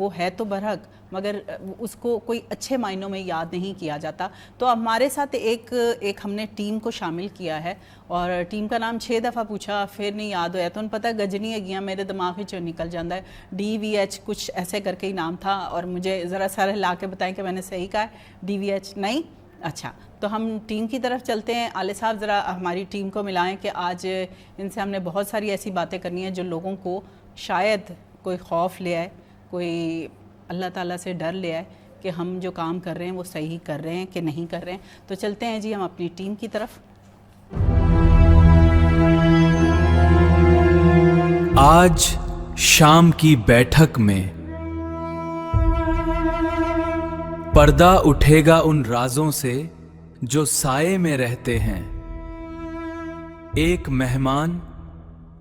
وہ ہے تو برحق مگر اس کو کوئی اچھے معنوں میں یاد نہیں کیا جاتا. تو ہمارے ساتھ ایک ہم نے ٹیم کو شامل کیا ہے اور ٹیم کا نام 6 دفعہ پوچھا پھر نہیں یاد ہویا. تو ان پتہ گجنی ہے میرے دماغ میں نکل جاتا ہے, DVH کچھ ایسے کر کے ہی نام تھا, اور مجھے ذرا سارے لا کے بتائیں کہ میں نے صحیح کہا ہے. DVH نہیں, اچھا تو ہم ٹیم کی طرف چلتے ہیں. عالیہ صاحب ذرا ہماری ٹیم کو ملائیں کہ آج ان سے ہم نے بہت ساری ایسی باتیں کرنی ہیں جو لوگوں کو شاید کوئی خوف لے آئے, کوئی اللہ تعالیٰ سے ڈر لے آئے کہ ہم جو کام کر رہے ہیں وہ صحیح کر رہے ہیں کہ نہیں کر رہے ہیں. تو چلتے ہیں جی ہم اپنی ٹیم کی طرف. آج شام کی بیٹھک میں پردہ اٹھے گا ان رازوں سے جو سائے میں رہتے ہیں. ایک مہمان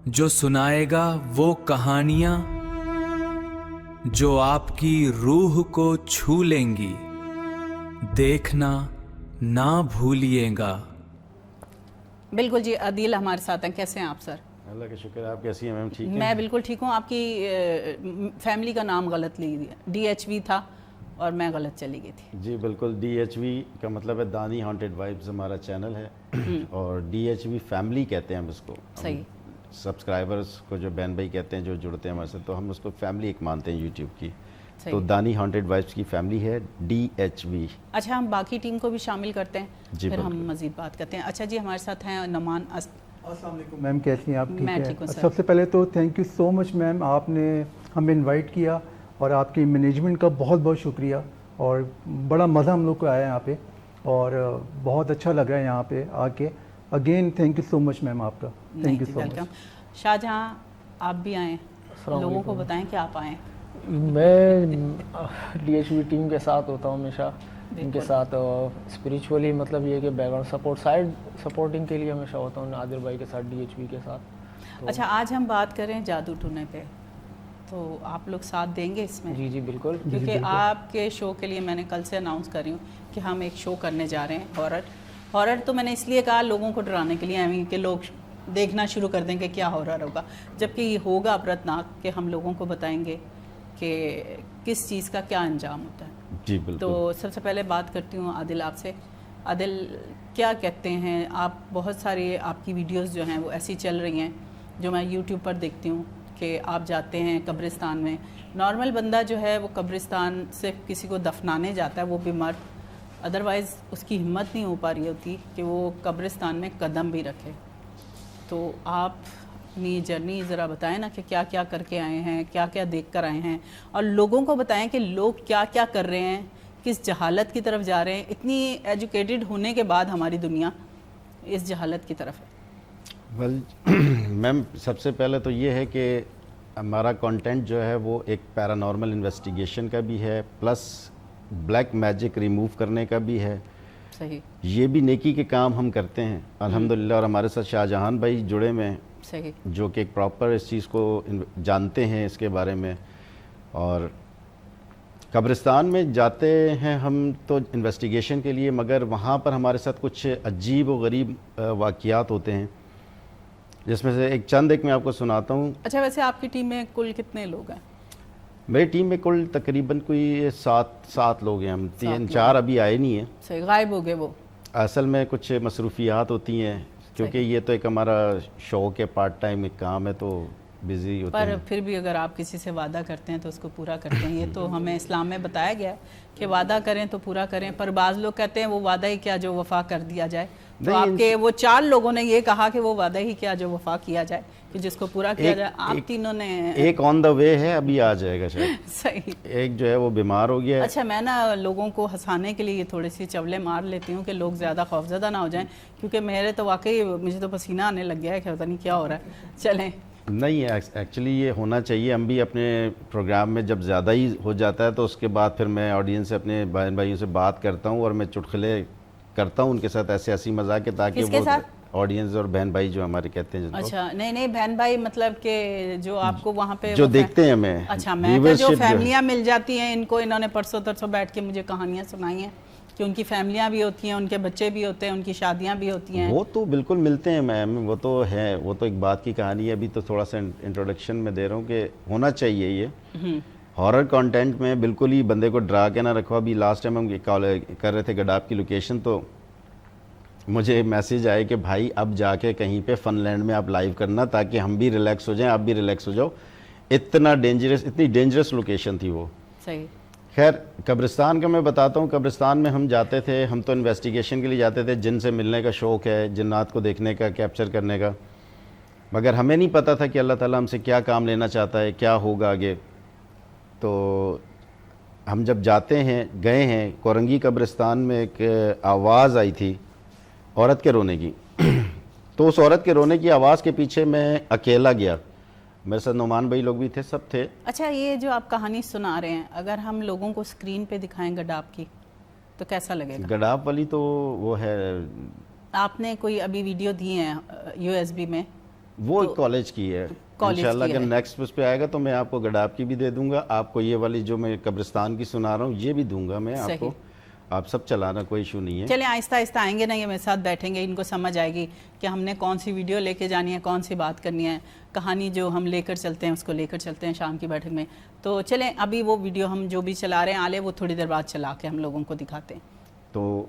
جو سنائے گا وہ کہانیاں جو آپ کی روح کو چھو لیں گی, دیکھنا نہ بھولیے گا. بالکل جی, عادل ہمارے ساتھ ہیں. کیسے ہیں آپ سر؟ اللہ کا شکر ہے. آپ کیسی ہیں میم؟ ٹھیک ہیں. میں بالکل ٹھیک ہوں. آپ کی فیملی کا نام غلط لی دیا, DHV تھا اور میں غلط چلی گئی تھی. جی بالکل, DHV کا مطلب ہے دانی ہانٹڈ وائبز ہمارا چینل ہے, اور DHV فیملی کہتے ہیں ہم اس کو. صحیح. سبسکرائبرز کو جو بہن بھائی کہتے ہیں جو جڑتے ہیں ہمارے ساتھ, تو ہم اس کو فیملی ایک مانتے ہیں یوٹیوب کی. تو دانی ہانٹڈ وائبز کی فیملی ہے DHV. اچھا, ہم باقی ٹیم کو بھی شامل کرتے ہیں, جی پھر ہم مزید بات کرتے ہیں. اچھا جی, ہمارے ساتھ ہیں نعمان. السلام علیکم میم, کیسی ہیں آپ؟ میں ٹھیک ٹھیک ہوں ہے. سر. سب سے پہلے تو تھینک یو سو مچ میم, آپ نے ہمیں انوائٹ کیا, اور آپ کی مینجمنٹ کا بہت بہت شکریہ, اور بڑا مزہ ہم لوگ کو آیا یہاں پہ, اور بہت اچھا لگ رہا ہے یہاں پہ آ کے. اگین تھینک یو سو مچ میم آپ کا, تھینک یو سو مچ. شاہ جہاں آپ بھی آئیں, لوگوں کو بتائیں کہ آپ آئیں. میں DHV ٹیم کے ساتھ ہوتا ہوں ہمیشہ, ان کے ساتھ اسپریچولی مطلب یہ کہ بیک گراؤنڈ سپورٹنگ کے لیے ہمیشہ ہوتا ہوں نادر بھائی کے ساتھ, DHV کے ساتھ. اچھا, آج ہم بات کریں جادو ٹونے پہ, تو آپ لوگ ساتھ دیں گے اس میں؟ جی جی بالکل, کیونکہ آپ کے شو کے لیے میں نے کل سے اناؤنس کر رہی ہوں کہ ہم ایک شو کرنے جا رہے ہیں. ہارر تو میں نے اس لیے کہا لوگوں کو ڈرانے کے لیے کہ لوگ دیکھنا شروع کر دیں کہ کیا ہارر ہوگا, جبکہ یہ ہوگا عبرتناک کہ ہم لوگوں کو بتائیں گے کہ کس چیز کا کیا انجام ہوتا ہے. جی بالکل. تو سب سے پہلے بات کرتی ہوں عادل آپ سے. عادل, کیا کہتے ہیں آپ؟ بہت ساری آپ کی ویڈیوز جو ہیں وہ ایسی چل رہی ہیں جو میں یوٹیوب پر دیکھتی ہوں کہ آپ جاتے ہیں قبرستان میں. نارمل بندہ جو ہے وہ قبرستان سے کسی کو دفنانے جاتا ہے, وہ بھی مرد, ادروائز اس کی ہمت نہیں ہو پا رہی ہوتی کہ وہ قبرستان میں قدم بھی رکھے. تو آپ اپنی جرنی ذرا بتائیں نا کہ کیا کیا کر کے آئے ہیں, کیا کیا دیکھ کر آئے ہیں, اور لوگوں کو بتائیں کہ لوگ کیا کیا کر رہے ہیں, کس جہالت کی طرف جا رہے ہیں. اتنی ایجوکیٹڈ ہونے کے بعد ہماری دنیا اس جہالت کی طرف ہے. میم سب سے پہلے تو یہ ہے کہ ہمارا کانٹینٹ جو ہے وہ ایک پیرانارمل انویسٹیگیشن کا بھی ہے, پلس بلیک میجک ریموو کرنے کا بھی ہے. صحیح. یہ بھی نیکی کے کام ہم کرتے ہیں الحمدللہ, اور ہمارے ساتھ شاہ جہان بھائی جڑے میں, صحیح, جو کہ ایک پراپر اس چیز کو جانتے ہیں اس کے بارے میں. اور قبرستان میں جاتے ہیں ہم تو انویسٹیگیشن کے لیے, مگر وہاں پر ہمارے ساتھ کچھ عجیب و غریب واقعات ہوتے ہیں, جس میں سے ایک چند میں آپ کو سناتا ہوں. اچھا, ویسے آپ کی ٹیم میں کل کتنے لوگ ہیں؟ میری ٹیم میں کل تقریباً کوئی 7 لوگ ہیں. ہم 3-4 ابھی آئے نہیں ہیں. صحیح, غائب ہو گئے وہ. اصل میں کچھ مصروفیات ہوتی ہیں, کیونکہ یہ تو ایک ہمارا شوق ہے, پارٹ ٹائم ایک کام ہے, تو بزی ہوتے ہیں. پر پھر بھی اگر آپ کسی سے وعدہ کرتے ہیں تو اس کو پورا کرتے ہیں. یہ تو ہمیں اسلام میں بتایا گیا ہے کہ وعدہ کریں تو پورا کریں, پر بعض لوگ کہتے ہیں وہ وعدہ ہی کیا جو وفا کر دیا جائے. تو آپ کے وہ 4 لوگوں نے یہ کہا کہ وہ وعدہ ہی کیا جو وفا کیا جائے, کہ جس کو پورا کیا جائے. آپ تینوں نے ایک آن دا وے ہے, ابھی آ جائے گا شاید. صحیح. ایک جو ہے وہ بیمار ہو گیا ہے. اچھا, میں نا لوگوں کو ہنسانے کے لیے یہ تھوڑی سی چولے مار لیتی ہوں کہ لوگ زیادہ خوفزدہ نہ ہو جائیں, کیونکہ میرے تو واقعی مجھے تو پسینہ آنے لگ گیا ہے کہ پتہ نہیں کیا ہو رہا ہے. چلیں. نہیں, ایکچولی یہ ہونا چاہیے. ہم بھی اپنے پروگرام میں جب زیادہ ہی ہو جاتا ہے تو اس کے بعد پھر میں آڈینس سے, اپنے بہن بھائیوں سے بات کرتا ہوں, اور میں چٹخلے کرتا ہوں ان کے ساتھ, ایسے ہنسی مذاق کے, تاکہ وہ آڈینس اور بہن بھائی جو ہمارے کہتے ہیں. اچھا, نہیں بہن بھائی مطلب کہ جو آپ کو وہاں پہ جو دیکھتے ہیں ہمیں. اچھا, میں جو فیملیاں مل جاتی ہیں, ان کو انہوں نے پرسوں ترسوں بیٹھ کے مجھے کہانیاں سنائی ہیں کہ ان کی فیملیاں بھی ہوتی ہیں, ان کے بچے بھی ہوتے ہیں, ان کی شادیاں بھی ہوتی ہیں. وہ تو بالکل ملتے ہیں میم, وہ تو ہے, وہ تو ایک بات کی کہانی ہے. ابھی تو تھوڑا سا انٹروڈکشن میں دے رہا ہوں کہ ہونا چاہیے یہ. ہارر کانٹینٹ میں بالکل ہی بندے کو ڈرا کے نہ رکھو. ابھی لاسٹ ٹائم ہم کال کر رہے تھے گڈاپ کی لوکیشن, تو مجھے میسیج آئے کہ بھائی اب جا کے کہیں پہ فن لینڈ میں آپ لائیو کرنا تاکہ ہم بھی ریلیکس ہو جائیں, آپ بھی ریلیکس ہو جاؤ. اتنا ڈینجرس, اتنی ڈینجرس لوکیشن تھی وہ. صحیح. خیر قبرستان کا میں بتاتا ہوں. قبرستان میں ہم جاتے تھے, ہم تو انویسٹیگیشن کے لیے جاتے تھے, جن سے ملنے کا شوق ہے, جنات کو دیکھنے کا, کیپچر کرنے کا, مگر ہمیں نہیں پتہ تھا کہ اللہ تعالیٰ ہم سے کیا کام لینا چاہتا ہے, کیا ہوگا آگے. تو ہم جب جاتے ہیں, گئے ہیں کورنگی قبرستان میں, ایک آواز آئی تھی عورت کے رونے کی. تو اس عورت کے رونے کی آواز کے پیچھے میں اکیلا گیا, میرے ساتھ نعمان بھائی لوگ بھی تھے, سب تھے. اچھا, یہ جو آپ کہانی سنا رہے ہیں اگر ہم لوگوں کو اسکرین پہ دکھائیں گڈاپ کی تو کیسا لگے گا؟ گڈاپ والی تو وہ ہے, آپ نے کوئی ابھی ویڈیو دی ہیں USB میں, وہ کالج کی ہے. انشاءاللہ اگر نیکسٹ اس پہ آئے گا تو میں آپ کو گڈاپ کی بھی دے دوں گا, آپ کو یہ والی جو میں قبرستان کی سنا رہا ہوں یہ بھی دوں گا میں آپ کو. آپ سب چلانا, کوئی ایشو نہیں ہے. چلیں آہستہ آہستہ آئیں گے نا, یہ میرے ساتھ بیٹھیں گے, ان کو سمجھ آئے گی کہ ہم نے کون سی ویڈیو لے کے جانی ہے, کون سی بات کرنی ہے. کہانی جو ہم لے کر چلتے ہیں اس کو لے کر چلتے ہیں شام کی بیٹھک میں. تو چلیں ابھی وہ ویڈیو ہم جو بھی چلا رہے ہیں آلے, وہ تھوڑی دیر بعد چلا کے ہم لوگوں کو دکھاتے ہیں. تو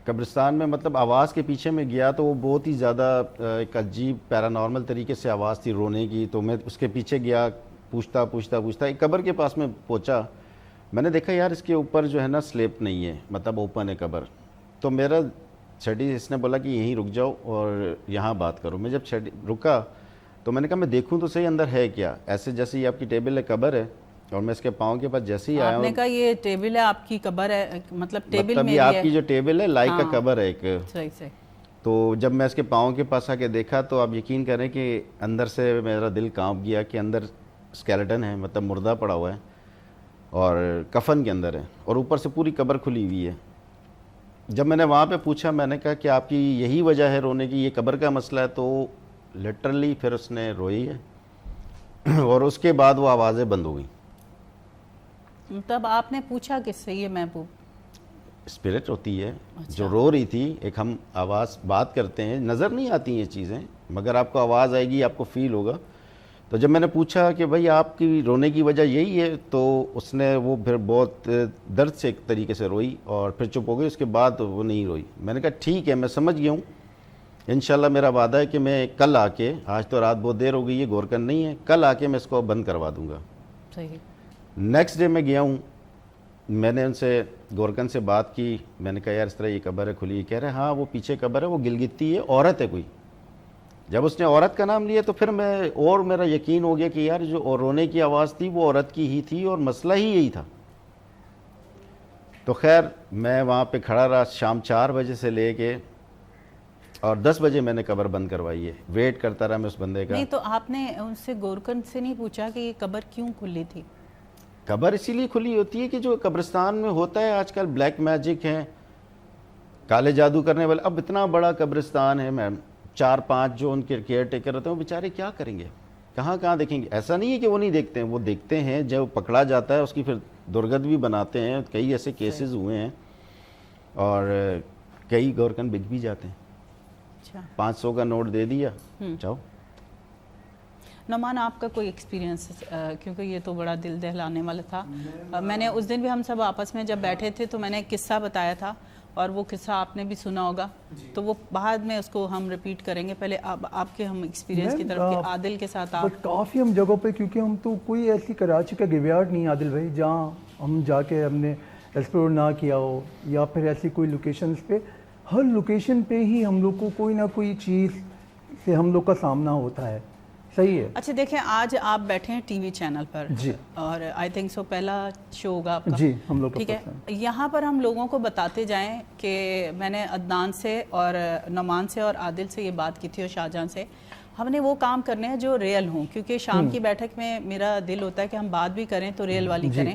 قبرستان میں مطلب آواز کے پیچھے میں گیا تو وہ بہت ہی زیادہ ایک عجیب پیرانارمل طریقے سے آواز تھی رونے کی. تو میں اس کے پیچھے گیا, پوچھتا ایک قبر کے پاس میں پہنچا. میں نے دیکھا یار اس کے اوپر جو ہے نا سلیپ نہیں ہے, مطلب اوپن ہے قبر. تو میرا چھٹی اس نے بولا کہ یہیں رک جاؤ اور یہاں بات کرو. میں جب رکا تو میں نے کہا میں دیکھوں تو صحیح اندر ہے کیا. ایسے جیسے یہ آپ کی ٹیبل ہے, قبر ہے, اور میں اس کے پاؤں کے پاس جیسے ہی آیا آپ نے کہا یہ ٹیبل ہے آپ کی, قبر ہے, مطلب ٹیبل میں آپ کی جو ٹیبل ہے لائک کا قبر ہے ایک. صحیح. تو جب میں اس کے پاؤں کے پاس آ کے دیکھا تو آپ یقین کریں کہ اندر سے میرا دل کانپ گیا کہ اندر اسکیلٹن ہے, مطلب مردہ پڑا ہوا ہے اور کفن کے اندر ہے, اور اوپر سے پوری قبر کھلی ہوئی ہے. جب میں نے وہاں پہ پوچھا, میں نے کہا کہ آپ کی یہی وجہ ہے رونے کی, یہ قبر کا مسئلہ ہے, تو لٹرلی پھر اس نے روئی ہے اور اس کے بعد وہ آوازیں بند ہو گئیں. تب آپ نے پوچھا کس سے یہ محبوب؟ اسپرٹ ہوتی ہے جو رو رہی تھی. ایک ہم آواز بات کرتے ہیں, نظر نہیں آتی یہ چیزیں, مگر آپ کو آواز آئے گی, آپ کو فیل ہوگا. تو جب میں نے پوچھا کہ بھائی آپ کی رونے کی وجہ یہی ہے, تو اس نے وہ پھر بہت درد سے ایک طریقے سے روئی اور پھر چپ ہو گئی. اس کے بعد وہ نہیں روئی. میں نے کہا ٹھیک ہے, میں سمجھ گیا ہوں, انشاءاللہ میرا وعدہ ہے کہ میں کل آ کے, آج تو رات بہت دیر ہو گئی ہے, گورکن نہیں ہے, کل آ کے میں اس کو بند کروا دوں گا. صحیح. نیکسٹ ڈے میں گیا ہوں, میں نے ان سے گورکن سے بات کی. میں نے کہا یار اس طرح یہ قبر ہے کھلی. کہہ رہے ہاں وہ پیچھے قبر ہے, وہ گلگتی ہے, عورت ہے کوئی. جب اس نے عورت کا نام لیا تو پھر میرا یقین ہو گیا کہ یار جو رونے کی آواز تھی وہ عورت کی ہی تھی اور مسئلہ ہی یہی تھا. تو خیر میں وہاں پہ کھڑا رہا شام 4 بجے سے لے کے اور 10 بجے میں نے قبر بند کروائی ہے. ویٹ کرتا رہا میں اس بندے کا. نہیں تو آپ نے ان سے گورکن سے نہیں پوچھا کہ یہ قبر کیوں کھلی تھی؟ قبر اسی لیے کھلی ہوتی ہے کہ جو قبرستان میں ہوتا ہے آج کل بلیک میجک ہے, کالے جادو کرنے والے. اب اتنا بڑا قبرستان ہے میم, 4-5 جو ان کے کیئر ٹیکر ہوتے ہیں وہ بیچارے کیا کریں گے, کہاں دیکھیں گے. ایسا نہیں ہے کہ وہ نہیں دیکھتے ہیں, وہ دیکھتے ہیں. جب پکڑا جاتا ہے اس کی پھر درگت بھی بناتے ہیں. کئی ایسے کیسز ہوئے ہیں اور کئی گورکن بک بھی جاتے ہیں. 500 کا نوٹ دے دیا, چاہو. نعمان آپ کا کوئی ایکسپیرینس, کیونکہ یہ تو بڑا دل دہلانے والا تھا. میں نے اس دن بھی ہم سب آپس میں جب بیٹھے تھے تو میں نے ایک قصہ بتایا تھا اور وہ قصہ آپ نے بھی سنا ہوگا, تو وہ بعد میں اس کو ہم ریپیٹ کریں گے. پہلے آپ کے ہم ایکسپیرینس کی طرف کہ عادل کے ساتھ آپ. کافی ہم جگہوں پہ, کیونکہ ہم تو کوئی ایسی کراچی کا گریو یارڈ نہیں عادل بھائی جہاں ہم جا کے ہم نے ایکسپلور نہ کیا ہو, یا پھر ایسی کوئی لوکیشنز پہ. ہر لوکیشن پہ ہی ہم لوگ کو کوئی نہ کوئی چیز سے ہم لوگ کا سامنا ہوتا ہے. صحیح ہے. اچھا دیکھیں, آج آپ بیٹھے ہیں ٹی وی چینل پر جی, اور آئی تھنک سو پہلا شو ہوگا آپ کا. جی ہم لوگ. ٹھیک ہے, یہاں پر ہم لوگوں کو بتاتے جائیں کہ میں نے عدنان سے اور نعمان سے اور عادل سے یہ بات کی تھی اور شاہجہاں سے, ہم نے وہ کام کرنے ہیں جو ریئل ہوں, کیونکہ شام کی بیٹھک میں میرا دل ہوتا ہے کہ ہم بات بھی کریں تو ریئل والی کریں.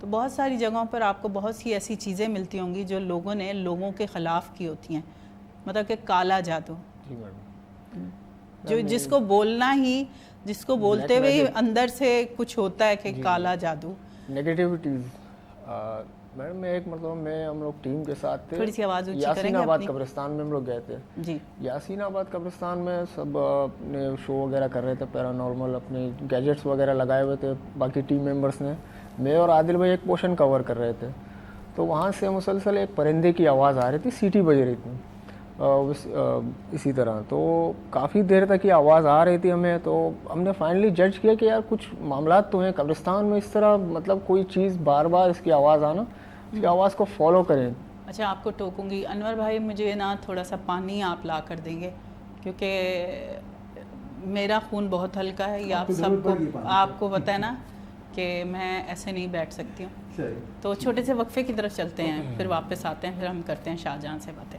تو بہت ساری جگہوں پر آپ کو بہت سی ایسی چیزیں ملتی ہوں گی جو لوگوں نے لوگوں کے خلاف کی ہوتی ہیں، مطلب کہ کالا جادو، جی میڈم، جو جس کو بولنا ہی، جس کو بولتے ہوئے ہی اندر سے کچھ ہوتا ہے کہ کالا جادو. نیگیٹیوٹیز. میڈم میں ایک مرتبہ ہم لوگ ٹیم کے ساتھ تھے، تھوڑی سی آواز اونچی کریں یاسین گے آباد اپنی؟ قبرستان میں ہم لوگ گئے تھے. جی. یاسین آباد قبرستان میں سب اپنے شو وغیرہ کر رہے تھے، پیرانارمل اپنے گیجٹس وغیرہ لگائے ہوئے تھے. باقی ٹیم ممبرس نے، میں اور عادل بھائی ایک پورشن کور کر رہے تھے. تو وہاں سے مسلسل ایک پرندے کی آواز آ رہی تھی، سیٹی بج رہی تھی اسی طرح. تو کافی دیر تک یہ آواز آ رہی تھی ہمیں. تو ہم نے فائنلی جج کیا کہ یار کچھ معاملات تو ہیں قبرستان میں اس طرح، مطلب کوئی چیز بار بار اس کی آواز آنا، اس کی آواز کو فالو کریں. اچھا آپ کو ٹوکوں گی انور بھائی، مجھے نا تھوڑا سا پانی آپ لا کر دیں گے، کیونکہ میرا خون بہت ہلکا ہے، یہ آپ سب کو، آپ کو پتہ ہے نا کہ میں ایسے نہیں بیٹھ سکتی ہوں. تو چھوٹے سے وقفے کی طرف چلتے ہیں، پھر واپس آتے ہیں، پھر ہم کرتے ہیں شاہ جہاں سے باتیں.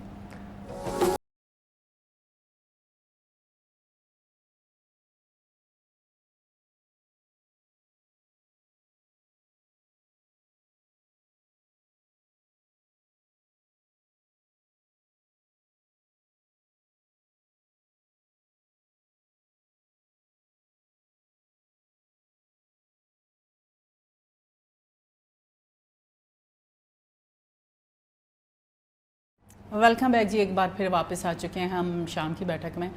ویلکم بیک جی، ایک بار پھر واپس آ چکے ہیں ہم شام کی بیٹھک میں.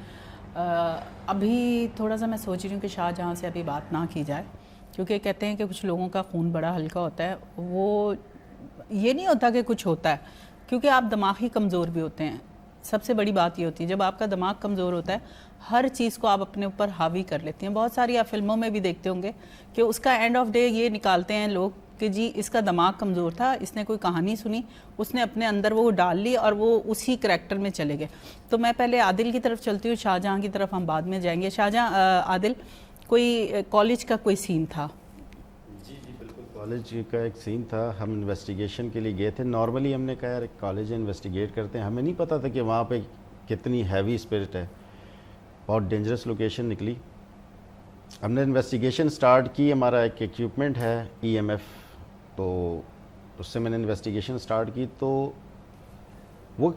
ابھی تھوڑا سا میں سوچ رہی ہوں کہ شاہ جہاں سے ابھی بات نہ کی جائے، کیونکہ کہتے ہیں کہ کچھ لوگوں کا خون بڑا ہلکا ہوتا ہے. وہ یہ نہیں ہوتا کہ کچھ ہوتا ہے، کیونکہ آپ دماغی کمزور بھی ہوتے ہیں. سب سے بڑی بات یہ ہوتی ہے جب آپ کا دماغ کمزور ہوتا ہے، ہر چیز کو آپ اپنے اوپر حاوی کر لیتے ہیں. بہت ساری آپ فلموں میں بھی دیکھتے ہوں گے کہ اس کا اینڈ آف ڈے یہ نکالتے ہیں لوگ کہ جی اس کا دماغ کمزور تھا، اس نے کوئی کہانی سنی، اس نے اپنے اندر وہ ڈال لی اور وہ اسی کریکٹر میں چلے گئے. تو میں پہلے عادل کی طرف چلتی ہوں، شاہ جہاں کی طرف ہم بعد میں جائیں گے. شاہ جہاں، عادل، کوئی کالج کا کوئی سین تھا؟ جی بالکل، کالج کا ایک سین تھا. ہم انویسٹیگیشن کے لیے گئے تھے. نارملی ہم نے کہا یار کالج انویسٹیگیٹ کرتے ہیں، ہمیں نہیں پتہ تھا کہ وہاں پہ کتنی ہیوی اسپرٹ ہے. بہت ڈینجرس لوکیشن نکلی. ہم نے انویسٹیگیشن سٹارٹ کی. ہمارا ایک ایکوپمنٹ ہے EMF، تو اس سے میں نے انویسٹیگیشن سٹارٹ کی. تو وہ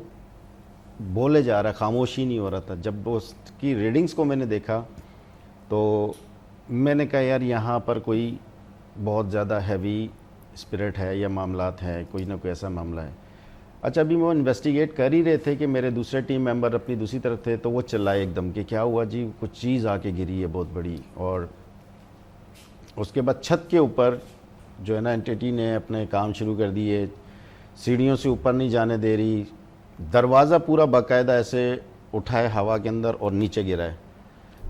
بولے جا رہا ہے، خاموشی نہیں ہو رہا تھا. جب اس کی ریڈنگز کو میں نے دیکھا تو میں نے کہا یار یہاں پر کوئی بہت زیادہ ہیوی اسپرٹ ہے یا معاملات ہیں، کوئی نہ کوئی ایسا معاملہ ہے. اچھا ابھی وہ انویسٹیگیٹ کر ہی رہے تھے کہ میرے دوسرے ٹیم ممبر اپنی دوسری طرف تھے، تو وہ چلائے ایک دم کہ کیا ہوا جی، کچھ چیز آ کے گری ہے بہت بڑی. اور اس کے بعد چھت کے اوپر جو ہے نا انٹیٹی نے اپنے کام شروع کر دیے. سیڑھیوں سے اوپر نہیں جانے دے رہی. دروازہ پورا باقاعدہ ایسے اٹھائے ہوا کے اندر اور نیچے گرا ہے.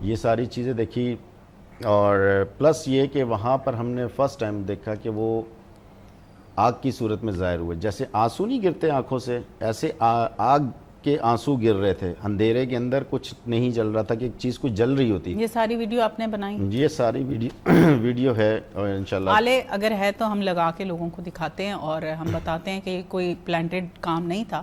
یہ ساری چیزیں دیکھی. اور پلس یہ کہ وہاں پر ہم نے فرسٹ ٹائم دیکھا کہ وہ آگ کی صورت میں ظاہر ہوئے. جیسے آنسو نہیں گرتے آنکھوں سے، ایسے آگ کے آنسو گر رہے تھے. اندھیرے کے اندر کچھ نہیں جل رہا تھا کہ ایک چیز کچھ جل رہی ہوتی. یہ ساری ویڈیو آپ نے بنائی؟ یہ ساری ویڈیو ہے اور انشاءاللہ آلے اگر ہے تو ہم لگا کے لوگوں کو دکھاتے ہیں اور ہم بتاتے ہیں کہ یہ کوئی پلانٹڈ کام نہیں تھا.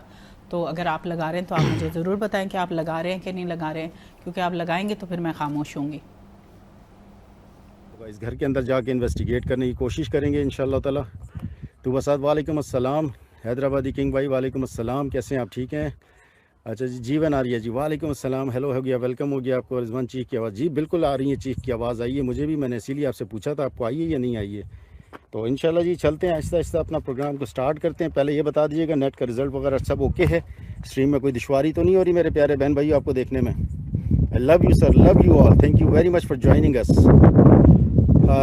تو اگر آپ لگا رہے ہیں تو آپ مجھے ضرور بتائیں کہ آپ لگا رہے ہیں کہ نہیں لگا رہے ہیں، کیونکہ آپ لگائیں گے تو پھر میں خاموش ہوں گی. اس گھر کے اندر جا کے انویسٹیگیٹ کرنے کی کوشش کریں گے انشاءاللہ تعالی. تو بس وعلیکم السلام حیدرآبادی کنگ بھائی، وعلیکم السلام، کیسے ہیں آپ؟ ٹھیک ہیں؟ اچھا جی، جیون آ رہی ہے جی، وعلیکم السلام، ہیلو ہو گیا، ویلکم ہو گیا آپ کو. رضوان چیخ کی آواز، جی بالکل آ رہی ہے، چیخ کی آواز آئی ہے مجھے بھی. میں نے اسی لیے آپ سے پوچھا تھا آپ کو آئی ہے یا نہیں آئی ہے. تو انشاءاللہ جی چلتے ہیں آہستہ آہستہ اپنا پروگرام کو سٹارٹ کرتے ہیں. پہلے یہ بتا دیجیے گا نیٹ کا رزلٹ وغیرہ سب اوکے ہے؟ اسٹریم میں کوئی دشواری تو نہیں ہو رہی میرے پیارے بہن بھائی آپ کو دیکھنے میں؟ I love you sir, love you all, thank you very much for joining اس.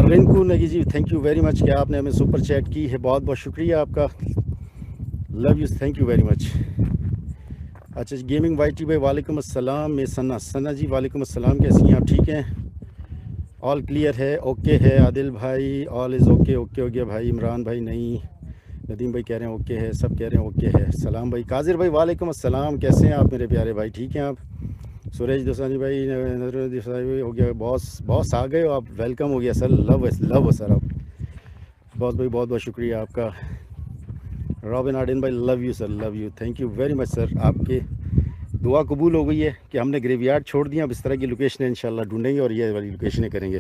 Rinku Negi ji thank you very much کہ آپ نے ہمیں سپر چیٹ کی ہے، بہت بہت شکریہ آپ کا. Love you, thank you very much. اچھا جی، گیمنگ وائی ٹی بھائی وعلیکم السلام. میں ثنا جی وعلیکم السلام، کیسی ہیں آپ؟ ٹھیک ہیں؟ آل کلیئر ہے، اوکے ہے. عادل بھائی آل از اوکے، اوکے ہو گیا بھائی. عمران بھائی نہیں، ندیم بھائی کہہ رہے ہیں اوکے ہے، سب کہہ رہے ہیں اوکے ہے. سلام بھائی. قاضر بھائی وعلیکم السلام، کیسے ہیں آپ میرے پیارے بھائی؟ ٹھیک ہیں آپ؟ سورج دوسانی بھائی، نظر بھائی ہو گیا، باس آ گئے ہو آپ، ویلکم ہو گیا سر. لو سر آپ، باس بھائی بہت بہت شکریہ آپ کا. رابن آرڈن بھائی love you sir, love you, thank you very much sir. آپ کے دعا قبول ہو گئی ہے کہ ہم نے گریو یارڈ چھوڑ دیا. اب اس طرح کی لوکیشنیں انشاءاللہ ڈھونڈیں گے اور یہ والی لوکیشنیں کریں گے.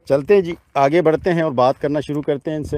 چلتے ہیں جی آگے بڑھتے ہیں اور بات کرنا شروع کرتے ہیں ان سے.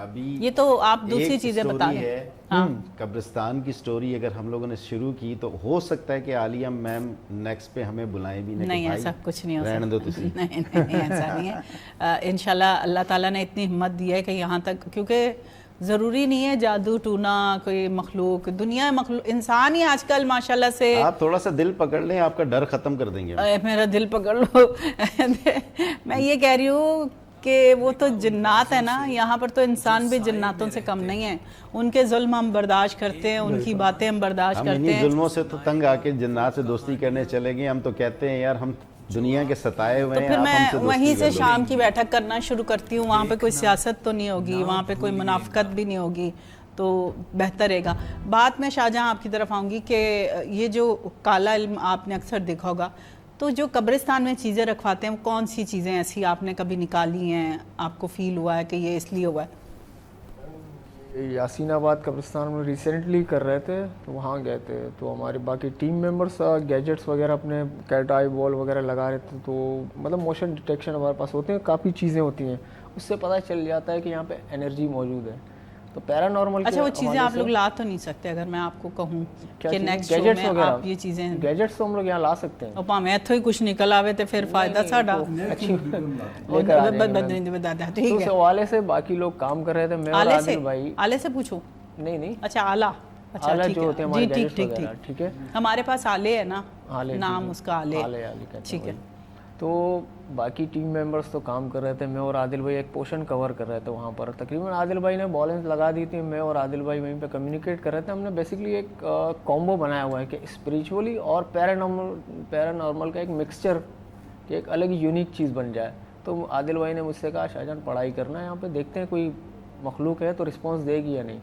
ابھی یہ تو آپ دوسری ایک چیزیں بتا سٹوری رہے ہے ہاں قبرستان کی سٹوری اگر ہم لوگوں نے شروع کی تو ہو سکتا ہے کہ عالیہ میم نیکسٹ پہ ہمیں بلائیں بھی نہیں ایسا کچھ نہیں ہو رہنے دو تسی سکتا نہیں ایسا نہیں ہے انشاءاللہ اللہ تعالیٰ نے اتنی ہمت دی ہے کہ یہاں تک کیونکہ ضروری نہیں ہے جادو ٹونا کوئی مخلوق دنیا مخلوق انسان ہی آج کل ماشاءاللہ سے آپ تھوڑا سا دل پکڑ لیں آپ کا ڈر ختم کر دیں گے میرا دل پکڑ لو میں یہ کہہ رہی ہوں کہ وہ تو جنات ہے نا یہاں پر تو انسان بھی جناتوں سے کم نہیں ہے ان کے ظلم ہم برداشت کرتے ہیں ان کی باتیں ہم برداشت ہم کرتے انہی ہیں ظلموں سے تو تنگ آ کے جنات سے دوستی کرنے چلے گئے ہم تو کہتے ہیں یار ہم دنیا کے ستائے ہوئے تو ہیں پھر آپ میں ہم سے دوستی وہیں سے کر لو۔ شام کی بیٹھک کرنا شروع کرتی ہوں وہاں پہ کوئی سیاست تو نہیں ہوگی وہاں پہ کوئی منافقت بھی نہیں ہوگی تو بہتر رہے گا بات میں شاہجہاں آپ کی طرف آؤں گی کہ یہ جو کالا علم آپ نے اکثر دیکھا ہوگا تو جو قبرستان میں چیزیں رکھواتے ہیں وہ کون سی چیزیں ایسی آپ نے کبھی نکالی ہیں آپ کو فیل ہوا ہے کہ یہ اس لیے ہوا ہے یاسین آباد قبرستان میں ریسنٹلی کر رہے تھے تو وہاں گئے تھے تو ہماری باقی ٹیم ممبرس گیجٹس وغیرہ اپنے کیٹ آئی بال وغیرہ لگا رہے تھے تو مطلب موشن ڈیٹیکشن ہمارے پاس ہوتے ہیں کافی چیزیں ہوتی ہیں اس سے پتہ چل جاتا ہے کہ یہاں پہ انرجی موجود ہے تو پیرا نارمل اچھا وہ چیزیں آپ لوگ لا تو نہیں سکتے اگر میں آپ کو کہوں کہ نیکسٹ شو گیجٹس میں وغیرہ آپ یہ چیزیں گیجٹس تو ہم لوگ یہاں لا سکتے ہیں اور میں تو ہی کچھ نکل آوے تھے پھر فائدہ ساڈا اچھی تو ٹھیک اس ہے حوالے سے باقی لوگ کام کر رہے تھے میں اور آلے سے عادل بھائی آلے سے پوچھوں نہیں اچھا آلہ اچھا آلہ ٹھیک جو ہوتے ہے ہیں ہمارے جی ٹھیک گیجٹس ٹھیک وغیرہ ٹھیک ٹھیک ہے ہمارے پاس آلے ہے نا آلے نام اس کا آلے آلے کہتے ٹھیک ہے ہیں تو باقی ٹیم ممبرس تو کام کر رہے تھے میں اور عادل بھائی ایک پورشن کور کر رہے تھے وہاں پر تقریباً عادل بھائی نے بالنس لگا دی تھی میں اور عادل بھائی وہیں پہ کمیونیکیٹ کر رہے تھے ہم نے بیسکلی ایک کومبو بنایا ہوا ہے کہ اسپریچولی اور پیرا نارمل کا ایک مکسچر کہ ایک الگ یونیک چیز بن جائے تو عادل بھائی نے مجھ سے کہا شاہجہاں پڑھائی کرنا ہے یہاں پہ دیکھتے ہیں کوئی مخلوق ہے تو رسپانس دے گی یا نہیں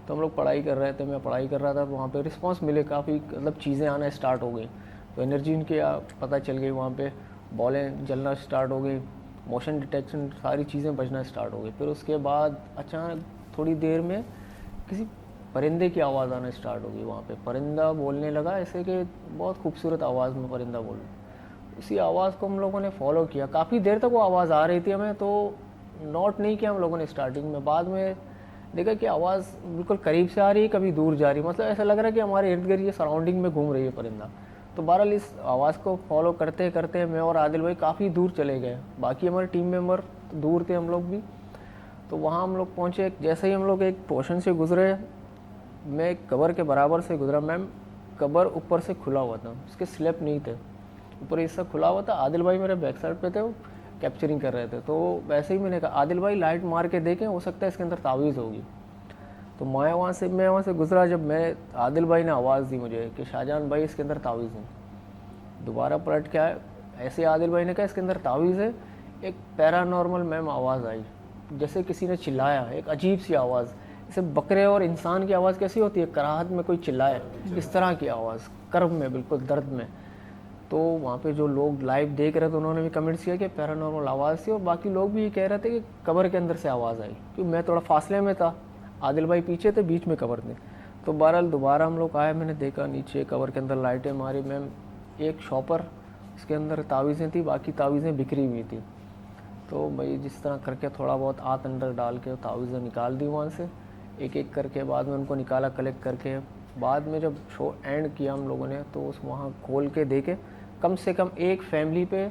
تو ہم لوگ پڑھائی کر رہے تھے میں پڑھائی کر رہا تھا تو وہاں پہ رسپانس ملے کافی مطلب چیزیں آنا اسٹارٹ ہو گئی تو انرجی ان کی پتہ چل گئی وہاں پہ بالیں جلنا اسٹارٹ ہو گئی موشن ڈیٹیکشن ساری چیزیں بجنا اسٹارٹ ہو گئی پھر اس کے بعد اچانک تھوڑی دیر میں کسی پرندے کی آواز آنا اسٹارٹ ہو گئی وہاں پہ پرندہ بولنے لگا ایسے کہ بہت خوبصورت آواز میں پرندہ بول اسی آواز کو ہم لوگوں نے فالو کیا کافی دیر تک وہ آواز آ رہی تھی ہمیں تو نوٹ نہیں کیا ہم لوگوں نے اسٹارٹنگ میں بعد میں دیکھا کہ آواز بالکل قریب سے آ رہی ہے کبھی دور جا رہی ہے مطلب ایسا لگ رہا ہے کہ ہمارے ارد گرد یہ سراؤنڈنگ میں گھوم رہی ہے پرندہ تو بہرحال اس آواز کو فالو کرتے کرتے میں اور عادل بھائی کافی دور چلے گئے باقی ہمارے ٹیم ممبر دور تھے ہم لوگ بھی تو وہاں ہم لوگ پہنچے جیسے ہی ہم لوگ ایک پورشن سے گزرے میں ایک کور کے برابر سے گزرا میم کور اوپر سے کھلا ہوا تھا اس کے سلیپ نہیں تھے اوپر حصہ کھلا ہوا تھا عادل بھائی میرے بیک سائڈ پہ تھے وہ کیپچرنگ کر رہے تھے تو ویسے ہی میں نے کہا عادل بھائی لائٹ مار کے دیکھیں ہو سکتا ہے اس کے اندر تعویذ ہوگی تو میں وہاں سے گزرا جب میں عادل بھائی نے آواز دی مجھے کہ شاہجہاں بھائی اس کے اندر تعویذ ہے دوبارہ پلٹ کے آئے ایسے عادل بھائی نے کہا اس کے اندر تعویذ ہے ایک پیرا نارمل میم آواز آئی جیسے کسی نے چلایا ایک عجیب سی آواز جیسے بکرے اور انسان کی آواز کیسی ہوتی ہے کراہت میں کوئی چلائے اس طرح کی آواز کرب میں بالکل درد میں تو وہاں پہ جو لوگ لائیو دیکھ رہے تھے انہوں نے بھی کمنٹس کیا کہ پیرا نارمل آواز تھی اور باقی لوگ بھی یہ کہہ رہے تھے کہ قبر کے اندر سے آواز آئی کیونکہ میں تھوڑا فاصلے میں تھا عادل بھائی پیچھے تھے بیچ میں قبر تھے تو بہرحال دوبارہ ہم لوگ آئے میں نے دیکھا نیچے قبر کے اندر لائٹیں ماری میم ایک شاپر اس کے اندر تعویذیں تھیں باقی تعویذیں بکھری ہوئی تھیں تو بھائی جس طرح کر کے تھوڑا بہت ہاتھ اندر ڈال کے تعویذیں نکال دی وہاں سے ایک ایک کر کے بعد میں ان کو نکالا کلیکٹ کر کے بعد میں جب شو اینڈ کیا ہم لوگوں نے تو اس وہاں کھول کے دیکھے کم سے کم ایک فیملی پہ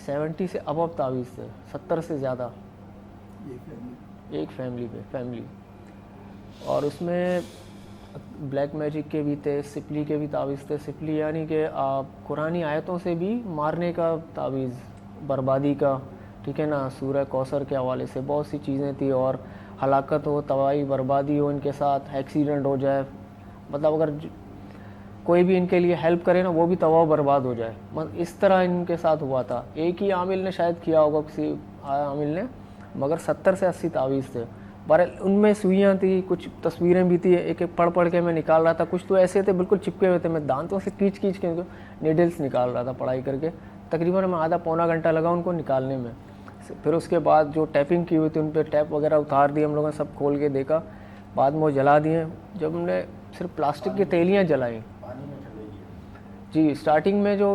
70 سے ابو تعویذ تھے 70 سے زیادہ ایک فیملی پہ اور اس میں بلیک میجک کے بھی تھے سپلی کے بھی تعویذ تھے سپلی یعنی کہ قرآنی آیتوں سے بھی مارنے کا تعویذ بربادی کا ٹھیک ہے نا سورہ کوثر کے حوالے سے بہت سی چیزیں تھیں اور ہلاکت ہو تباہی بربادی ہو ان کے ساتھ ایکسیڈنٹ ہو جائے مطلب اگر کوئی بھی ان کے لیے ہیلپ کرے نا وہ بھی تباہ برباد ہو جائے اس طرح ان کے ساتھ ہوا تھا ایک ہی عامل نے شاید کیا ہوگا کسی عامل نے مگر 70 سے 80 تعویذ تھے بہرحال ان میں سوئیاں تھیں کچھ تصویریں بھی تھیں ایک ایک پڑھ کے میں نکال رہا تھا کچھ تو ایسے تھے بالکل چپکے ہوئے تھے میں دانتوں سے کھینچ کے نیڈلس نکال رہا تھا پڑھائی کر کے تقریباً میں آدھا پونا گھنٹہ لگا ان کو نکالنے میں پھر اس کے بعد جو ٹیپنگ کی ہوئی تھی ان پہ ٹیپ وغیرہ اتار دی ہم لوگوں نے سب کھول کے دیکھا بعد میں وہ جلا دیے جب ہم نے صرف پلاسٹک کی تیلیاں جلائیں جی اسٹارٹنگ میں جو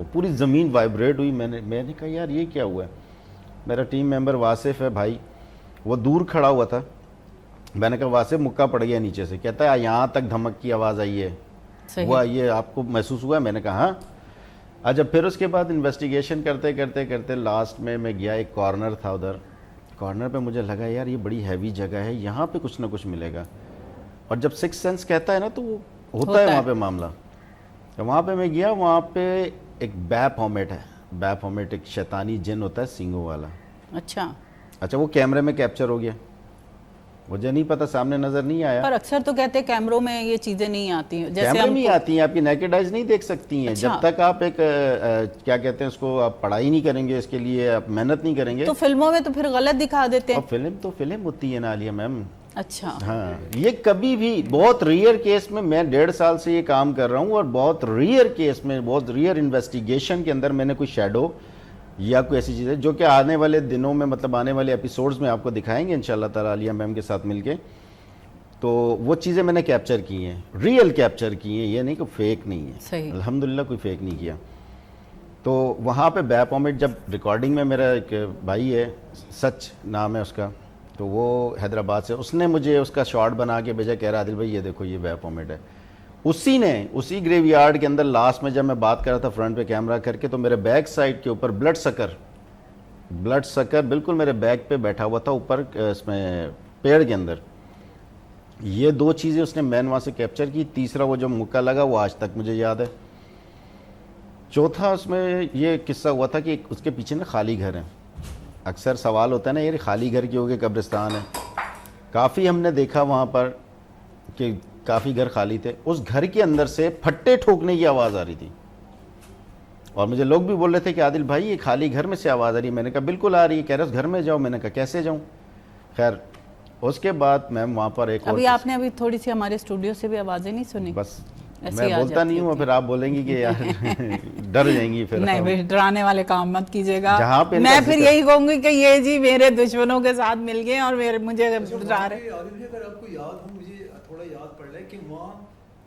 وہ پوری زمین وائبریٹ ہوئی. میں نے کہا یار یہ کیا ہوا ہے. میرا ٹیم ممبر واصف ہے بھائی, وہ دور کھڑا ہوا تھا. میں نے کہا واصف مکہ پڑ گیا نیچے سے. کہتا ہے یہاں تک دھمک کی آواز آئی ہے, ہوا یہ آپ کو محسوس ہوا ہے؟ میں نے کہا ہاں. اچھا پھر اس کے بعد انویسٹیگیشن کرتے کرتے کرتے لاسٹ میں گیا, ایک کارنر تھا ادھر. کارنر پہ مجھے لگا یار یہ بڑی ہیوی جگہ ہے, یہاں پہ کچھ نہ کچھ ملے گا. اور جب سکس سینس کہتا ہے نا تو وہ ہوتا ہے وہاں پہ معاملہ. تو وہاں پہ میں گیا, وہاں پہ ایک بیپھومیٹ ہے. بیپھومیٹ ایک شیطانی جن ہوتا ہے سینگوں والا. اچھا وہ کیمرے میں کیپچر ہو گیا, مجھے نہیں پتا, سامنے نظر نہیں آیا. پر اکثر تو کہتے ہیں کیمروں میں یہ چیزیں نہیں آتی, جیسے کیمرے میں آتی ہیں, آپ کی نیکڈ آئیز نہیں دیکھ سکتی ہیں. جب تک آپ ایک کیا کہتے ہیں اس کو, آپ پڑھائی نہیں کریں گے اس کے لیے, آپ محنت نہیں کریں گے. تو فلموں میں تو پھر غلط دکھا دیتے ہیں. اور فلم تو فلم ہوتی ہے نا عالیہ میم. اچھا ہاں, یہ کبھی بھی بہت ریئر کیس میں 1.5 سال سے یہ کام کر رہا ہوں, اور بہت ریئر کیس میں, بہت ریئر انویسٹیگیشن کے اندر میں نے کوئی شیڈو یا کوئی ایسی چیزیں جو کہ آنے والے دنوں میں, مطلب آنے والے ایپیسوڈز میں آپ کو دکھائیں گے انشاءاللہ تعالی عالیہ میم کے ساتھ مل کے. تو وہ چیزیں میں نے کیپچر کی ہیں, ریئل کیپچر کی ہیں, یہ نہیں کہ فیک نہیں ہے. صحیح, الحمدللہ کوئی فیک نہیں کیا. تو وہاں پہ بیپھومیٹ جب ریکارڈنگ میں, میرا ایک بھائی ہے سچ نام ہے اس کا, تو وہ حیدرآباد سے, اس نے مجھے اس کا شارٹ بنا کے بھیجا, کہہ رہا عادل بھائی یہ دیکھو یہ بیپھومیٹ ہے. اسی نے اسی گریو یارڈ کے اندر لاسٹ میں جب میں بات کر رہا تھا فرنٹ پہ کیمرہ کر کے, تو میرے بیک سائڈ کے اوپر بلڈ سکر بالکل میرے بیک پہ بیٹھا ہوا تھا, اوپر اس میں پیڑ کے اندر. یہ 2 چیزیں اس نے مین وہاں سے کیپچر کی. تیسرا وہ جو مکہ لگا وہ آج تک مجھے یاد ہے. چوتھا اس میں یہ قصہ ہوا تھا کہ اس کے پیچھے نا خالی گھر ہیں. اکثر سوال ہوتا ہے نا, یہ خالی گھر کی ہو گئے قبرستان ہے. کافی ہم نے دیکھا وہاں پر کہ کافی گھر خالی تھے. اس گھر کے اندر سے پھٹے ٹھوکنے کی آواز آ رہی تھی, اور مجھے لوگ بھی بول رہے تھے کہ عادل بھائی یہ خالی گھر میں سے آواز آ رہی ہے. میں نے کہا بالکل آ رہی ہے. کہہ رہے اس گھر میں جاؤ. میں نے کہا کیسے جاؤں. خیر اس کے بعد میم وہاں پر ایک ابھی آپ نے ابھی تھوڑی سی ہمارے اسٹوڈیو سے بھی آوازیں نہیں سنی. بس میں بولتا نہیں ہوں, پھر آپ بولیں گی کہ یار ڈر جائیں گی. پھر نہیں بھائی ڈرانے والے کام مت کیجیے گا. جہاں پہ میں پھر یہی کہوں گی کہ یہ جی میرے دشمنوں کے ساتھ مل گئے اور مجھے ڈرا رہے. اگر آپ کو یاد ہو, مجھے تھوڑا یاد پڑ رہا ہے کہ وہاں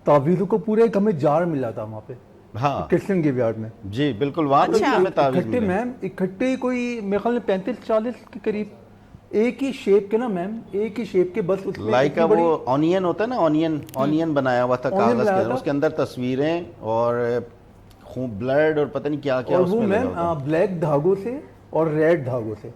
تعویذوں کو پورا ایک ہمیں جار ملا تھا وہاں پہ, ہاں کرسچن گریو یارڈ میں. جی بالکل, وہاں پہ ہمیں تعویذ اکٹھے میم اکٹھے کوئی میرے خیال میں 35-40 کے قریب ایک ہی شیپ کے نا میم, ایک ہی شیپ کے, بس اس میں لائک وہ آنین ہوتا ہے نا, آنین بنایا ہوا تھا کاغذ کے اندر, اس کے اندر تصویریں اور خون بلڈ اور پتہ نہیں کیا کیا اس میں لگا ہوتا. بلیک دھاگوں سے اور ریڈ دھاگوں سے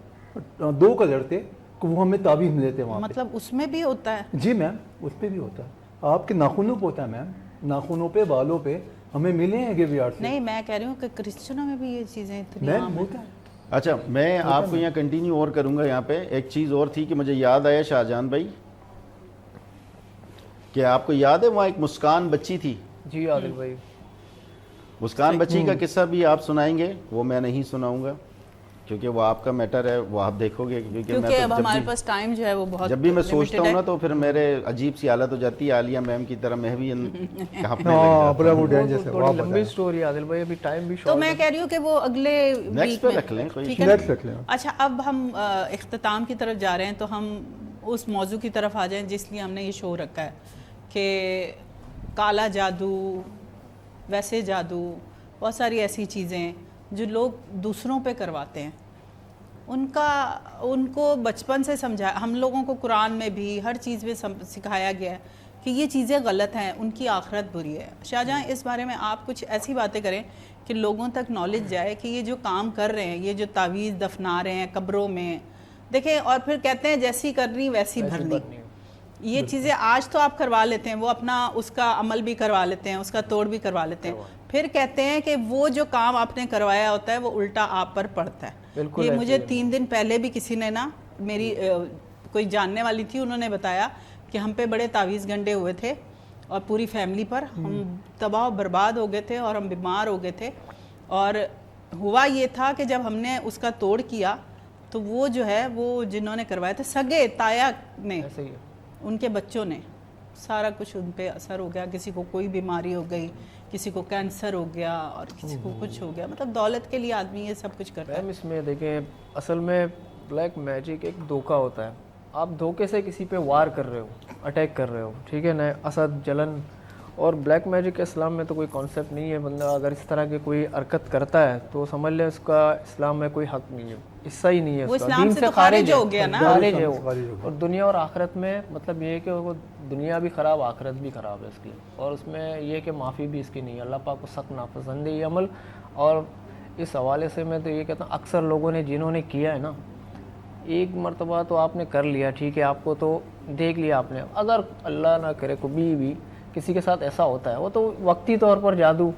2 کلر تھے, وہ ہمیں تعویذ ملے تھے وہاں. مطلب اس میں بھی ہوتا ہے؟ جی میم اس پہ بھی ہوتا ہے, آپ کے ناخنوں پہ ہوتا ہے میم, ناخنوں پہ, بالوں پہ ہمیں ملے ہیں گریو یارڈ سے. نہیں میں کہہ رہی ہوں کہ کرسچنوں میں بھی یہ چیزیں اتنی میم عام ہوتا ہے. اچھا میں آپ کو یہاں کنٹینیو اور کروں گا. یہاں پہ ایک چیز اور تھی کہ مجھے یاد آیا شاہجہان بھائی, کہ آپ کو یاد ہے وہاں ایک مسکان بچی تھی. جی عادل بھائی, مسکان بچی کا قصہ بھی آپ سنائیں گے؟ وہ میں نہیں سناؤں گا کیونکہ وہ آپ کا میٹر ہے, وہ آپ دیکھو گے. کیونکہ اب ہمارے پاس ٹائم جو ہے وہ بہت, جب بھی میں سوچتا ہوں نا تو پھر میرے عجیب سی حالت ہو جاتی ہے عالیہ میم کی طرح, میں بھی کہاں پہ بڑا وہ ڈینجرس ہے. تھوڑی لمبی سٹوری عادل بھائی, ابھی ٹائم بھی تو میں کہہ رہی ہوں کہ وہ اگلے نیکسٹ پہ رکھ لیں. ٹھیک ہے. نیکسٹ رکھ لیں. اچھا اب ہم اختتام کی طرف جا رہے ہیں, تو ہم اس موضوع کی طرف آ جائیں جس لیے ہم نے یہ شو رکھا ہے, کہ کالا جادو, ویسے جادو, بہت ساری ایسی چیزیں جو لوگ دوسروں پہ کرواتے ہیں. ان کو بچپن سے سمجھا, ہم لوگوں کو قرآن میں بھی ہر چیز میں سکھایا گیا ہے کہ یہ چیزیں غلط ہیں, ان کی آخرت بری ہے. شاہجہاں اس بارے میں آپ کچھ ایسی باتیں کریں کہ لوگوں تک نالج جائے کہ یہ جو کام کر رہے ہیں, یہ جو تعویذ دفنا رہے ہیں قبروں میں, دیکھیں, اور پھر کہتے ہیں جیسی کرنی ویسی بھرنی. یہ چیزیں آج تو آپ کروا لیتے ہیں, وہ اپنا اس کا عمل بھی کروا لیتے ہیں, اس کا توڑ بھی کروا لیتے ہیں, پھر کہتے ہیں کہ وہ جو کام آپ نے کروایا ہوتا ہے وہ الٹا آپ پر پڑتا ہے. یہ مجھے 3 دن پہلے بھی کسی نے نا, میری کوئی جاننے والی تھی, انہوں نے بتایا کہ ہم پہ بڑے تعویذ گنڈے ہوئے تھے اور پوری فیملی پر, ہم تباہ و برباد ہو گئے تھے اور ہم بیمار ہو گئے تھے. اور ہوا یہ تھا کہ جب ہم نے اس کا توڑ کیا تو وہ جو ہے وہ جنہوں نے کروایا تھے, سگے تایا نے, ان کے بچوں نے, سارا کچھ ان پہ اثر ہو گیا. کسی کو کوئی بیماری ہو گئی, کسی کو کینسر ہو گیا, اور کسی کو کچھ ہو گیا. مطلب دولت کے لیے آدمی یہ سب کچھ کرتا ہے. اس میں دیکھیں اصل میں بلیک میجک ایک دھوکہ ہوتا ہے. آپ دھوکے سے کسی پہ وار کر رہے ہو, اٹیک کر رہے ہو, ٹھیک ہے نا, اسد جلن اور بلیک میجک اسلام میں تو کوئی کانسیپٹ نہیں ہے. بندہ اگر اس طرح کی کوئی حرکت کرتا ہے تو سمجھ لے اس کا اسلام میں کوئی حق نہیں ہے, حصہ ہی نہیں ہے, وہ اس کا اسلام دین سے سے تو خارج ہو گیا نا. خارج ہے وہ. اور دنیا اور آخرت میں مطلب یہ ہے کہ وہ دنیا بھی خراب, آخرت بھی خراب ہے اس کی, اور اس میں یہ کہ معافی بھی اس کی نہیں ہے. اللہ پاک کو سخت ناپسند ہے یہ عمل. اور اس حوالے سے میں تو یہ کہتا ہوں اکثر لوگوں نے جنہوں نے کیا ہے نا, ایک مرتبہ تو آپ نے کر لیا, ٹھیک ہے, آپ کو تو دیکھ لیا آپ نے, اگر اللہ نہ کرے کبھی بھی کسی کے ساتھ ایسا ہوتا ہے, وہ تو وقتی طور پر جادو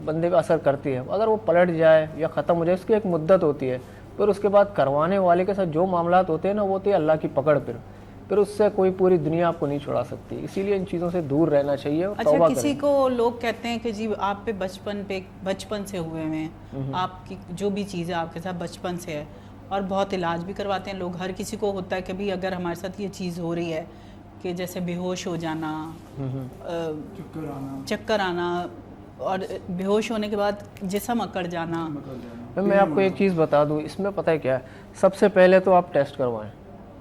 بندے پہ اثر کرتی ہے, اگر وہ پلٹ جائے یا ختم ہو جائے اس کی ایک مدت ہوتی ہے, پھر اس کے بعد کروانے والے کے ساتھ جو معاملات ہوتے ہیں نا وہ ہوتی ہے اللہ کی پکڑ, پھر اس سے کوئی پوری دنیا آپ کو نہیں چھڑا سکتی. اسی لیے ان چیزوں سے دور رہنا چاہیے اور اچھا, توبہ کسی کریں. کو لوگ کہتے ہیں کہ جی آپ پہ بچپن سے ہوئے ہوئے ہیں, آپ کی جو بھی چیزیں آپ کے ساتھ بچپن سے ہے, اور بہت علاج بھی کرواتے ہیں لوگ. ہر کسی کو ہوتا ہے کہ بھی اگر ہمارے ساتھ یہ چیز ہو رہی ہے کہ جیسے بے ہوش ہو جانا, چکر آنا, اور بے ہوش ہونے کے بعد جسم اکڑ جانا. میں آپ کو ایک چیز بتا دوں, اس میں پتہ ہے کیا ہے, سب سے پہلے تو آپ ٹیسٹ کروائیں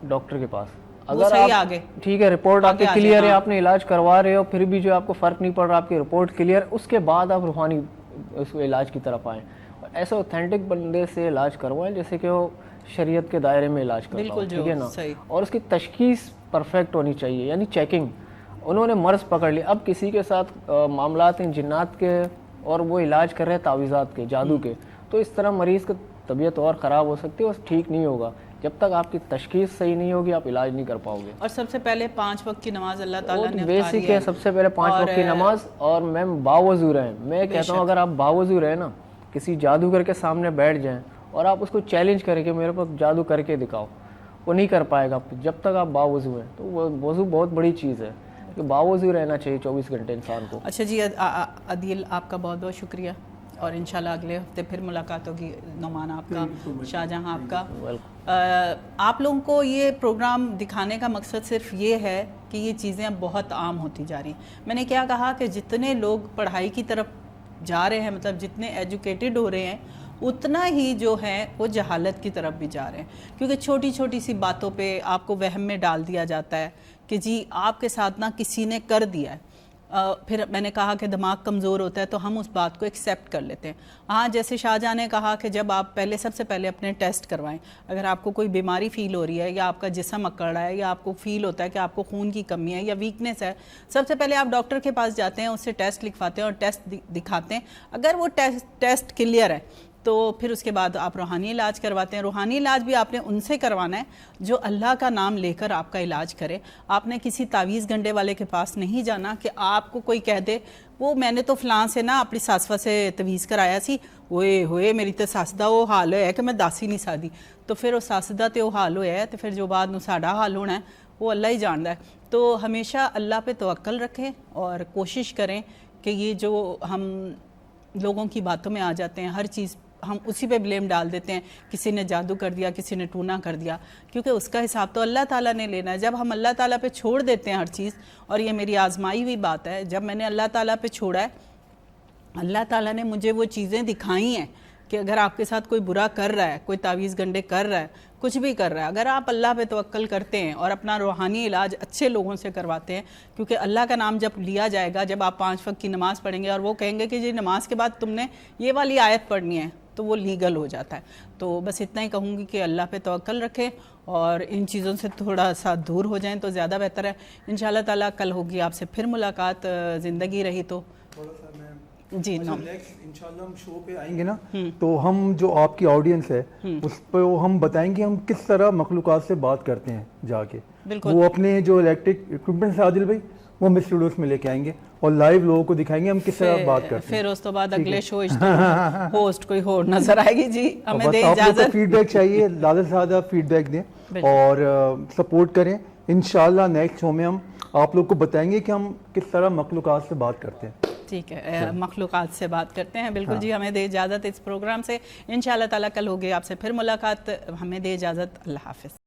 ڈاکٹر کے پاس. اگر آپ ٹھیک ہے, رپورٹ آپ کی کلیئر ہے, آپ نے علاج کروا رہے ہو, پھر بھی جو آپ کو فرق نہیں پڑ رہا, آپ کی رپورٹ کلیئر, اس کے بعد آپ روحانی اس علاج کی طرف آئیں. ایسے اوتھینٹک بندے سے علاج کروائیں جیسے کہ وہ شریعت کے دائرے میں علاج کرتا ہو, ٹھیک ہے نا, اور اس کی تشخیص پرفیکٹ ہونی چاہیے, یعنی چیکنگ. انہوں نے مرض پکڑ لی, اب کسی کے ساتھ معاملات ہیں جنات کے اور وہ علاج کر رہے ہیں تعویذات کے, جادو کے, تو اس طرح مریض کی طبیعت اور خراب ہو سکتی ہے, اور ٹھیک نہیں ہوگا. جب تک آپ کی تشخیص صحیح نہیں ہوگی آپ علاج نہیں کر پاؤ گے. اور سب سے پہلے 5 وقت کی نماز اللہ تعالیٰ نے بیسک ہے, سب سے پہلے 5 وقت کی نماز, اور میم باوضو رہیں. میں کہتا ہوں اگر آپ باوضو رہیں نا, کسی جادوگر کے سامنے بیٹھ جائیں اور آپ اس کو چیلنج کریں کہ میرے پاس جادو کر کے دکھاؤ, وہ نہیں کر پائے گا جب تک آپ باوضو ہیں. تو وہ وضو بہت بڑی چیز ہے کہ باوضو رہنا چاہیے 24 گھنٹے انسان کو. اچھا جی عدیل, آپ کا بہت بہت شکریہ, اور انشاءاللہ اگلے ہفتے پھر ملاقات ہوگی. نعمان آپ کا, شاہجہاں آپ کا. آپ لوگوں کو یہ پروگرام دکھانے کا مقصد صرف یہ ہے کہ یہ چیزیں اب بہت عام ہوتی جا رہی ہیں. میں نے کیا کہا کہ جتنے لوگ پڑھائی کی طرف جا رہے ہیں, مطلب جتنے ایجوکیٹڈ ہو رہے ہیں, اتنا ہی جو ہے وہ جہالت کی طرف بھی جا رہے ہیں. کیونکہ چھوٹی چھوٹی سی باتوں پہ آپ کو وہم میں ڈال دیا جاتا ہے کہ جی آپ کے ساتھ نا کسی نے کر دیا ہے. پھر میں نے کہا کہ دماغ کمزور ہوتا ہے تو ہم اس بات کو ایکسیپٹ کر لیتے ہیں. ہاں, جیسے شاہجہاں نے کہا کہ جب آپ سب سے پہلے اپنے ٹیسٹ کروائیں. اگر آپ کو کوئی بیماری فیل ہو رہی ہے, یا آپ کا جسم اکڑ رہا ہے, یا آپ کو فیل ہوتا ہے کہ آپ کو خون کی کمی ہے یا ویکنیس ہے, سب سے پہلے آپ ڈاکٹر کے پاس جاتے ہیں, اس سے ٹیسٹ لکھواتے ہیں اور ٹیسٹ دکھاتے ہیں. اگر وہ ٹیسٹ کلیئر ہے تو پھر اس کے بعد آپ روحانی علاج کرواتے ہیں. روحانی علاج بھی آپ نے ان سے کروانا ہے جو اللہ کا نام لے کر آپ کا علاج کرے. آپ نے کسی تعویذ گنڈے والے کے پاس نہیں جانا کہ آپ کو کوئی کہہ دے وہ میں نے تو فلاں سے نا اپنی ساسفا سے تعویذ کرایا سی, ہوئے میری تو سس دا وہ حال ہے کہ میں دس ہی نہیں سکتی. تو پھر وہ سس دا تے وہ حال ہویا ہے, تو پھر جو بعد نو ساڈا حال ہونا ہے وہ اللہ ہی جاندا ہے. تو ہمیشہ اللہ پہ توکل رکھیں اور کوشش کریں کہ یہ جو ہم لوگوں کی باتوں میں آ جاتے ہیں, ہر چیز ہم اسی پہ بلیم ڈال دیتے ہیں, کسی نے جادو کر دیا, کسی نے ٹونا کر دیا, کیونکہ اس کا حساب تو اللہ تعالیٰ نے لینا ہے. جب ہم اللہ تعالیٰ پہ چھوڑ دیتے ہیں ہر چیز, اور یہ میری آزمائی ہوئی بات ہے, جب میں نے اللہ تعالیٰ پہ چھوڑا ہے, اللہ تعالیٰ نے مجھے وہ چیزیں دکھائی ہیں کہ اگر آپ کے ساتھ کوئی برا کر رہا ہے, کوئی تعویذ گنڈے کر رہا ہے, کچھ بھی کر رہا ہے, اگر آپ اللہ پہ توکل کرتے ہیں اور اپنا روحانی علاج اچھے لوگوں سے کرواتے ہیں, کیونکہ اللہ کا نام جب لیا جائے گا, جب آپ 5 وقت کی نماز پڑھیں گے اور وہ کہیں گے کہ جی نماز کے بعد تم نے یہ والی آیت پڑھنی ہے, تو وہ لیگل ہو جاتا ہے. تو بس اتنا ہی کہوں گی کہ اللہ پہ توکل رکھیں اور ان چیزوں سے تھوڑا سا دور ہو جائیں تو زیادہ بہتر ہے. انشاءاللہ تعالیٰ کل ہوگی آپ سے پھر ملاقات, زندگی رہی تو. جی انشاءاللہ ہم شو پہ آئیں گے نا, تو ہم جو آپ کی آڈینس ہے اس پہ ہم بتائیں گے ہم کس طرح مخلوقات سے بات کرتے ہیں جا کے. وہ اپنے جو الیکٹرک اکوپمنٹس عادل بھائی وہ ہم اسٹوڈیوز میں لے کے آئیں گے اور لائیو لوگوں کو دکھائیں گے ہم کس طرح بات کرتے ہیں. پھر اس تو بعد اگلے شو ہوسٹ کوئی اور نظر آئے گی. جی ہمیں دیں آپ لوگ کو اجازت. فیڈ بیک چاہیے, زیادہ سے زیادہ فیڈ بیک دیں اور سپورٹ کریں. انشاءاللہ نیکسٹ شو میں ہم آپ لوگ کو بتائیں گے کہ ہم کس طرح مخلوقات سے بات کرتے ہیں. ٹھیک ہے, مخلوقات سے بات کرتے ہیں. بالکل جی, ہمیں دے اجازت اس پروگرام سے. انشاءاللہ تعالیٰ کل ہوگی آپ سے پھر ملاقات. ہمیں دے اجازت. اللہ حافظ.